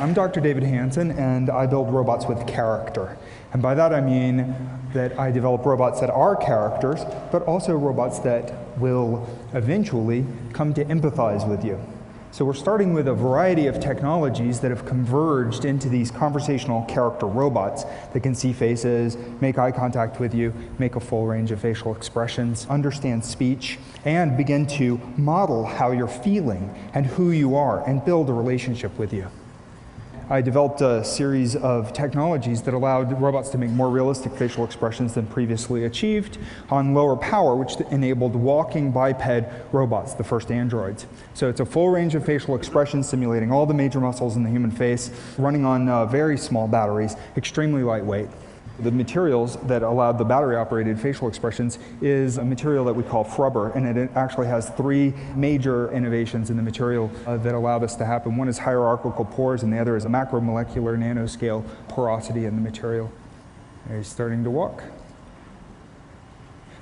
I'm Dr. David Hanson, and I build robots with character. And by that I mean that I develop robots that are characters, but also robots that will eventually come to empathize with you. So we're starting with a variety of technologies that have converged into these conversational character robots that can see faces, make eye contact with you, make a full range of facial expressions, understand speech, and begin to model how you're feeling and who you are, and build a relationship with you. I developed a series of technologies that allowed robots to make more realistic facial expressions than previously achieved on lower power, which enabled walking biped robots, the first androids. So it's a full range of facial expressions simulating all the major muscles in the human face, running on very small batteries, extremely lightweight. The materials that allowed the battery-operated facial expressions is a material that we call frubber, and it actually has three major innovations in the material that allowed this to happen. One is hierarchical pores, and the other is a macromolecular nanoscale porosity in the material. There he's starting to walk.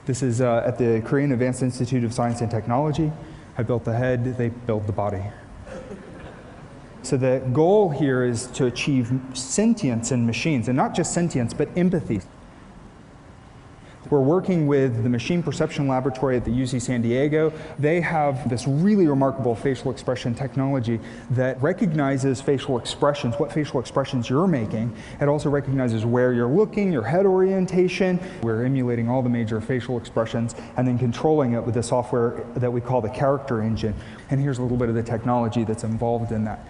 This is at the Korean Advanced Institute of Science and Technology. I built the head, they built the body. So the goal here is to achieve sentience in machines, and not just sentience, but empathy. We're working with the Machine Perception Laboratory at the UC San Diego. They have this really remarkable facial expression technology that recognizes facial expressions, what facial expressions you're making. It also recognizes where you're looking, your head orientation. We're emulating all the major facial expressions and then controlling it with the software that we call the character engine. And here's a little bit of the technology that's involved in that.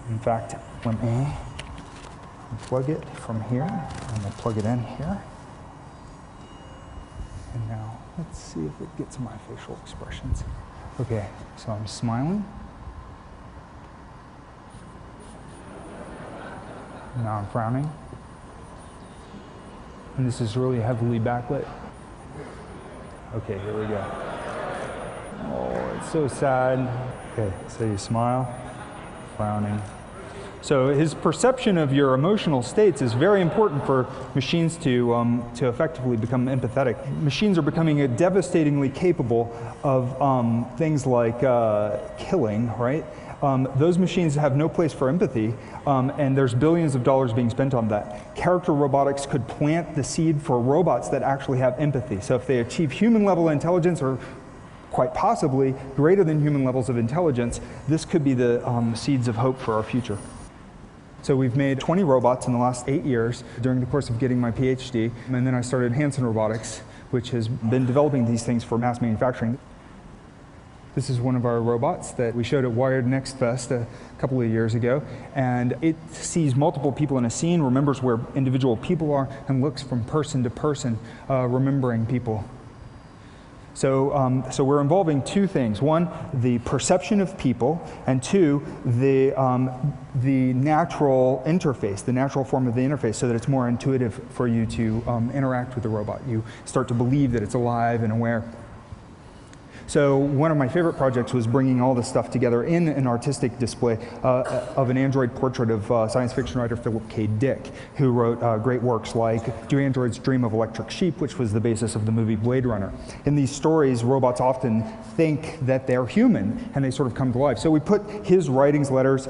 In fact, let me plug it from here, and we'll plug it in here. And now, let's see if it gets my facial expressions. Okay, so I'm smiling. Now I'm frowning. And this is really heavily backlit. Okay, here we go. Oh, it's so sad. Okay, so you smile, frowning. So his perception of your emotional states is very important for machines to effectively become empathetic. Machines are becoming devastatingly capable of things like killing, right? Those machines have no place for empathy, and there's billions of dollars being spent on that. Character robotics could plant the seed for robots that actually have empathy. So if they achieve human-level intelligence, or quite possibly greater than human levels of intelligence, this could be the seeds of hope for our future. So we've made 20 robots in the last 8 years during the course of getting my PhD, and then I started Hanson Robotics, which has been developing these things for mass manufacturing. This is one of our robots that we showed at Wired Next Fest a couple of years ago, and it sees multiple people in a scene, remembers where individual people are, and looks from person to person, remembering people. So, so we're involving two things. One, the perception of people, and two, the natural interface, the natural form of the interface, so that it's more intuitive for you to interact with the robot. You start to believe that it's alive and aware. So one of my favorite projects was bringing all this stuff together in an artistic display of an android portrait of science fiction writer Philip K. Dick, who wrote great works like Do Androids Dream of Electric Sheep, which was the basis of the movie Blade Runner. In these stories, robots often think that they're human, and they sort of come to life. So we put his writings, letters,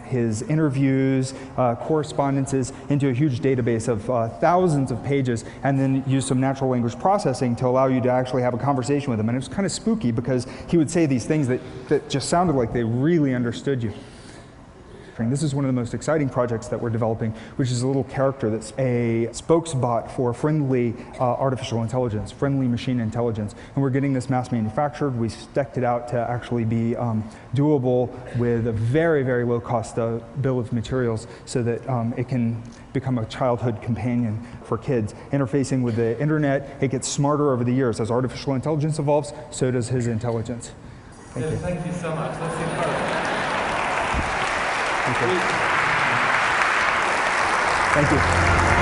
his interviews, correspondences into a huge database of thousands of pages, and then used some natural language processing to allow you to actually have a conversation with him. And it was kind of spooky because he would say these things that just sounded like they really understood you. This is one of the most exciting projects that we're developing, which is a little character that's a spokesbot for friendly artificial intelligence, friendly machine intelligence. And we're getting this mass manufactured. We spec'd it out to actually be doable with a very, very low cost bill of materials so that it can become a childhood companion for kids. Interfacing with the internet, it gets smarter over the years. As artificial intelligence evolves, so does his intelligence. Thank you. Thank you so much. That's incredible. Thank you.